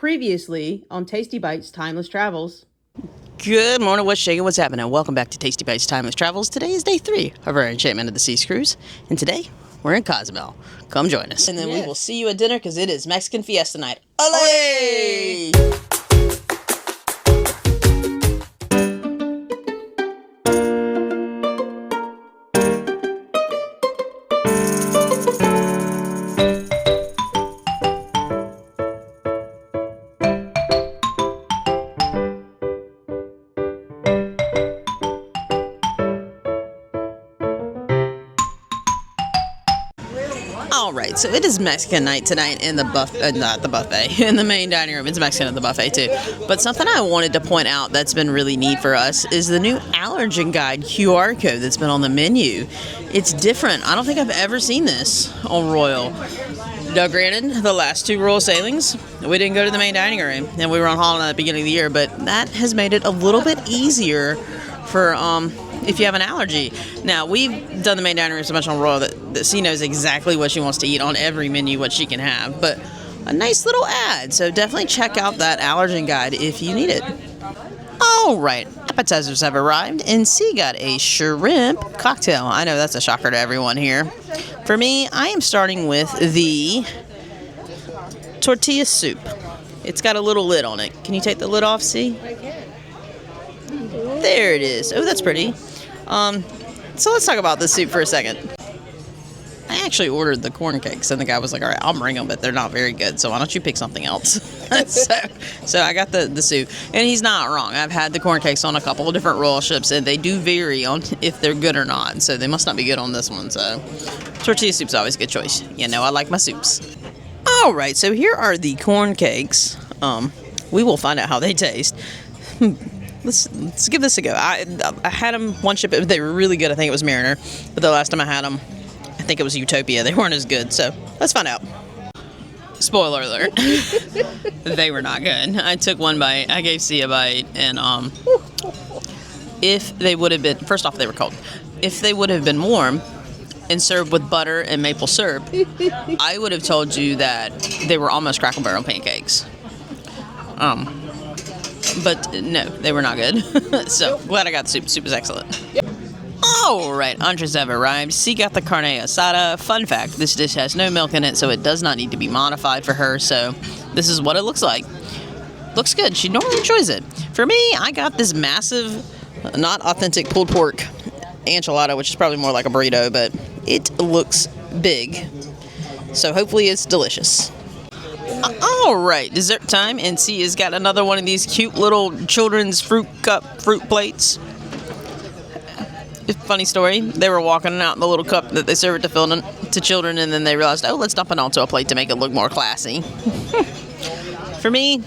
Previously on Tasty Bites Timeless Travels. Good morning, what's shaking, what's happening? Welcome back to Tasty Bites Timeless Travels. Today is day 3 of our Enchantment of the Seas cruise, and today we're in Cozumel. Come join us. And then we will see you at dinner because it is Mexican Fiesta night. Olé! Alright, so it is Mexican night tonight in the not the buffet, in the main dining room. It's Mexican at the buffet too. But something I wanted to point out that's been really neat for us is the new allergen guide QR code that's been on the menu. It's different. I don't think I've ever seen this on Royal. Now granted, the last 2 Royal sailings, we didn't go to the main dining room, and we were on holiday at the beginning of the year, but that has made it a little bit easier for if you have an allergy. Now, we've done the main dining room so much on Royal that she knows exactly what she wants to eat on every menu, what she can have. But a nice little ad, so definitely check out that allergen guide if you need it. All right, appetizers have arrived, and C got a shrimp cocktail. I know that's a shocker to everyone here. For me, I am starting with the tortilla soup. It's got a little lid on it. Can you take the lid off, C? I can. There it is. Oh, that's pretty. So let's talk about this soup for a second. I actually ordered the corn cakes, and the guy was like, all right, I'll bring them, but they're not very good, so why don't you pick something else? so I got the soup, and he's not wrong. I've had the corn cakes on a couple of different Royal ships, and they do vary on if they're good or not, so they must not be good on this one. So tortilla soup's always a good choice. You know, I like my soups. All right, so here are the corn cakes. We will find out how they taste. Let's give this a go. I had them one ship. They were really good. I think it was Mariner. But the last time I had them, I think it was Utopia. They weren't as good. So let's find out. Spoiler alert. They were not good. I took one bite. I gave C a bite. And if they would have been, first off, they were cold. If they would have been warm and served with butter and maple syrup, I would have told you that they were almost Crackle Barrel pancakes. But no, they were not good. So glad I got the soup. Soup is excellent. All right, entrees have arrived. C got the carne asada. Fun fact, this dish has no milk in it, so it does not need to be modified for her. So this is what it looks like. Looks good. She normally enjoys it. For me, I got this massive, not authentic pulled pork enchilada, which is probably more like a burrito, but it looks big. So hopefully it's delicious. All right, dessert time, and C has got another one of these cute little children's fruit plates. Funny story, they were walking out in the little cup that they serve to children, and then they realized, oh, let's dump it onto a plate to make it look more classy. For me,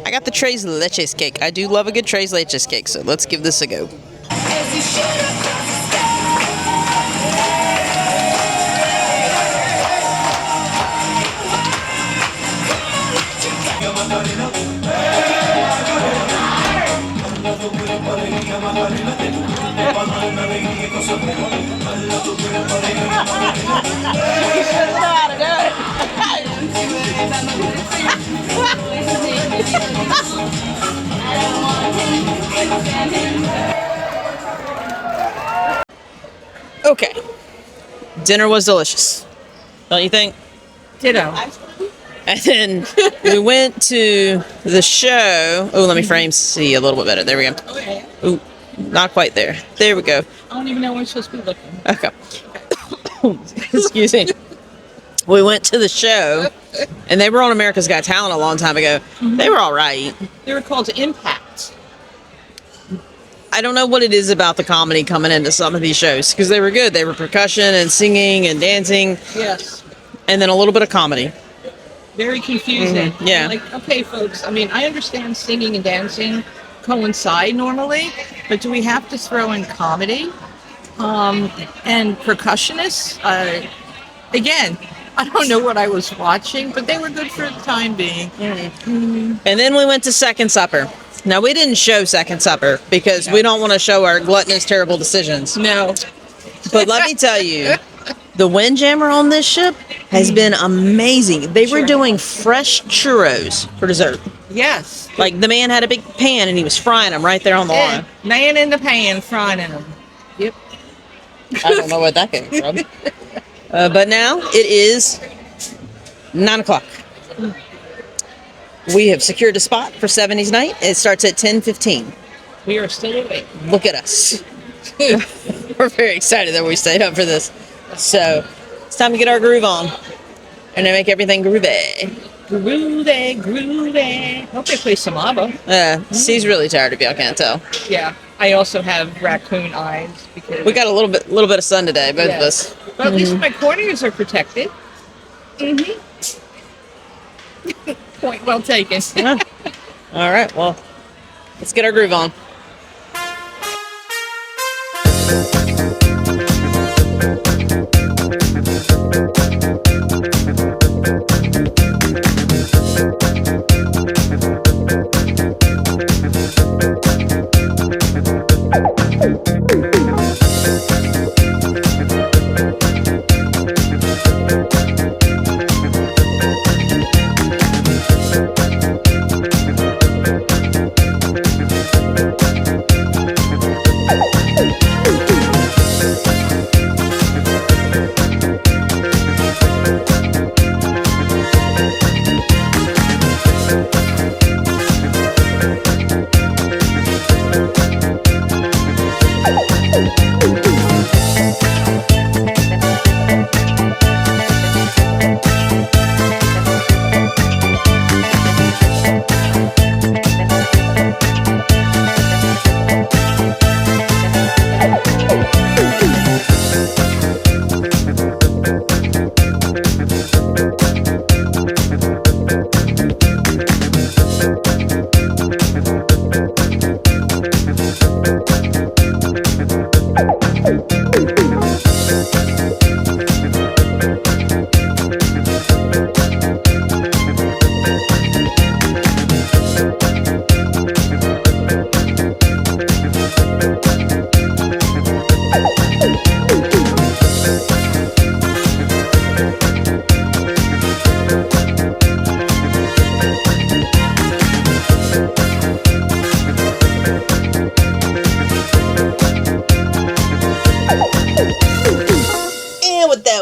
I got the Tres Leches cake. I do love a good Tres Leches cake, so let's give this a go. Okay, dinner was delicious, don't you think? Ditto. And then we went to the show. Oh, let me frame C a little bit better. There we go. Okay. Ooh, not quite there. There we go. I don't even know where I'm supposed to be looking. Okay. Excuse me. We went to the show, and they were on America's Got Talent a long time ago. Mm-hmm. They were all right. They were called Impact. I don't know what it is about the comedy coming into some of these shows, because they were good. They were percussion and singing and dancing. Yes. And then a little bit of comedy. Very confusing. Mm-hmm. Yeah. Like, okay, folks, I mean, I understand singing and dancing coincide normally, but do we have to throw in comedy? And percussionists? Again, I don't know what I was watching, but they were good for the time being. Mm-hmm. And then we went to Second Supper. Now, we didn't show Second Supper because we don't want to show our gluttonous, terrible decisions. No. But let me tell you, the Windjammer on this ship has been amazing. They were Sure. doing fresh churros for dessert. Yes. Like the man had a big pan and he was frying them right there on the line. Man in the pan frying them. Yep. I don't know where that came from. But now it is 9 o'clock. We have secured a spot for 70's night. It starts at 10:15. We are still awake. Look at us. We're very excited that we stayed up for this. So it's time to get our groove on and then make everything groovy. Groovy, groovy. Hope they play some ABBA. Steve's really tired of you, I can't tell. Yeah. I also have raccoon eyes because We got a little bit of sun today, both of us. But at least my corneas are protected. Mm-hmm. Point well taken. Yeah. All right, well, let's get our groove on.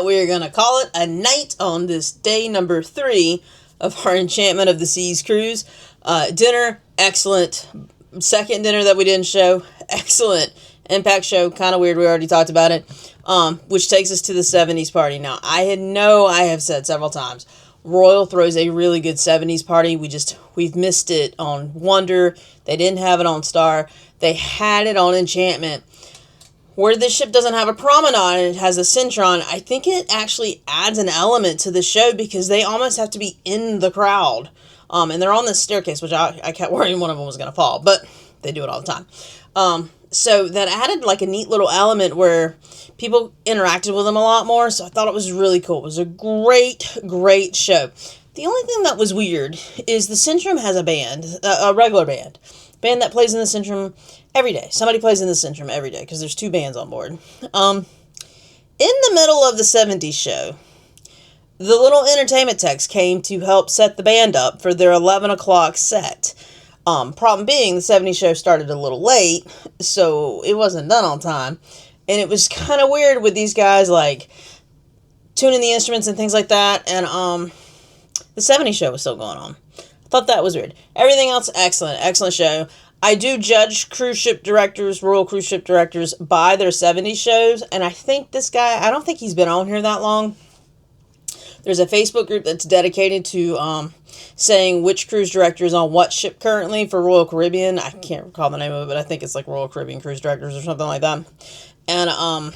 We're going to call it a night on this day number 3 of our Enchantment of the Seas cruise. Dinner, excellent. Second dinner that we didn't show, excellent. Impact show, kind of weird. We already talked about it. Which takes us to the 70's party. Now, I have said several times, Royal throws a really good 70's party. We've missed it on Wonder. They didn't have it on Star. They had it on Enchantment. Where this ship doesn't have a promenade and it has a Centron, I think it actually adds an element to the show because they almost have to be in the crowd. And they're on this staircase, which I kept worrying one of them was going to fall, but they do it all the time. So that added like a neat little element where people interacted with them a lot more, so I thought it was really cool. It was a great, great show. The only thing that was weird is the Centrum has a band, a regular band that plays in the Centrum every day. Somebody plays in the Centrum every day because there's 2 bands on board. In the middle of the 70's show, the little entertainment techs came to help set the band up for their 11 o'clock set. Problem being, the 70's show started a little late, so it wasn't done on time. And it was kind of weird with these guys, like, tuning the instruments and things like that. And the 70's show was still going on. I thought that was weird. Everything else, excellent. Excellent show. I do judge cruise ship directors, Royal cruise ship directors, by their 70's shows. And I think this guy, I don't think he's been on here that long. There's a Facebook group that's dedicated to saying which cruise director is on what ship currently for Royal Caribbean. I can't recall the name of it, but I think it's like Royal Caribbean Cruise Directors or something like that. And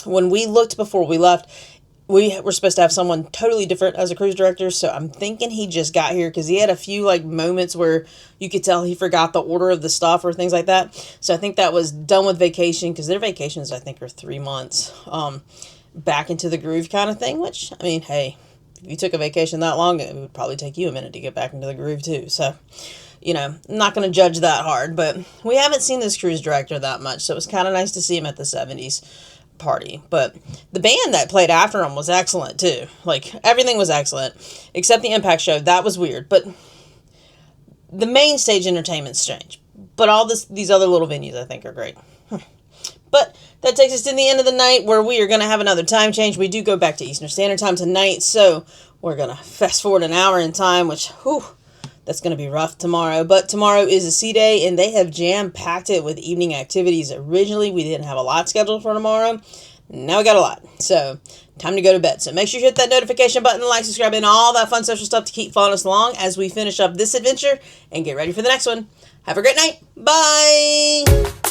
when we looked before we left, we were supposed to have someone totally different as a cruise director, so I'm thinking he just got here because he had a few like moments where you could tell he forgot the order of the stuff or things like that. So I think that was done with vacation because their vacations, I think, are 3 months back into the groove kind of thing, which, I mean, hey, if you took a vacation that long, it would probably take you a minute to get back into the groove too. So, you know, I'm not going to judge that hard, but we haven't seen this cruise director that much, so it was kind of nice to see him at the 70's. party. But the band that played after them was excellent too. Like, everything was excellent except the Impact show. That was weird. But the main stage entertainment's strange. But all these other little venues I think are great. But that takes us to the end of the night, where we are going to have another time change. We do go back to Eastern Standard Time tonight, so we're going to fast forward an hour in time, which, that's going to be rough tomorrow. But tomorrow is a C day, and they have jam-packed it with evening activities. Originally, we didn't have a lot scheduled for tomorrow. Now we got a lot. So, time to go to bed. So make sure you hit that notification button, like, subscribe, and all that fun social stuff to keep following us along as we finish up this adventure and get ready for the next one. Have a great night. Bye!